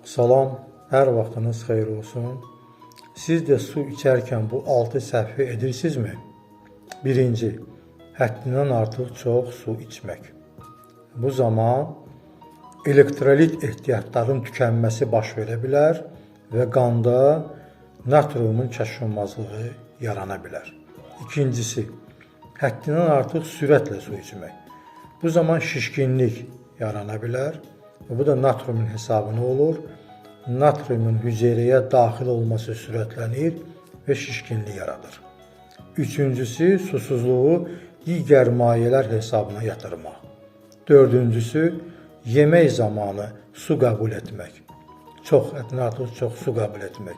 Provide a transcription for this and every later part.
Salam, hər vaxtınız xeyir olsun. Siz də su içərkən bu 6 səhvi edirsinizmi? Birinci, həddindən artıq çox su içmək. Bu zaman elektrolit ehtiyatların tükənməsi baş verə bilər və qanda natriumun çatışmazlığı yarana bilər. İkincisi, həddindən artıq sürətlə su içmək. Bu zaman şişkinlik yarana bilər və bu da natriumun hesabına olur. Natriumun hüceyrəyə daxil olması sürətlənir və şişkinlik yaradır. Üçüncüsü, susuzluğu digər mayələr hesabına yatırmaq. Dördüncüsü, yemək zamanı su qəbul etmək. Həddindən artıq çox su qəbul etmək.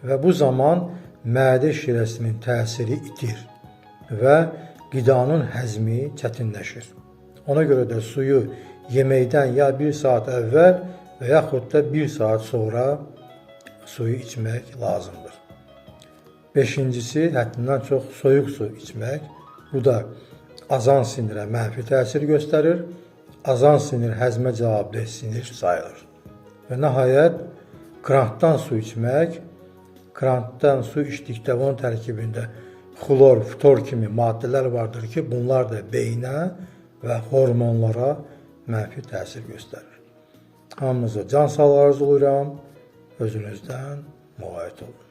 Və bu zaman mədə şirəsinin təsiri itir və qidanın həzmi çətinləşir. Ona görə də suyu yeməkdən ya 1 saat əvvəl və yaxud da 1 saat sonra suyu içmək lazımdır. Beşincisi, həddindən çox soyuq su içmək. Bu da azan sinirə mənfi təsir göstərir. Azan sinir həzmə cavabdeh sinir sayılır. Və nəhayət, krantdan su içmək. Krantdan su içdikdə onun tərkibində xlor, ftor kimi maddələr vardır ki, bunlar da beyinə və hormonlara mənfi təsir göstərir. Hamınıza can sağlığı arzulayıram. Özünüzdən müğayət olun.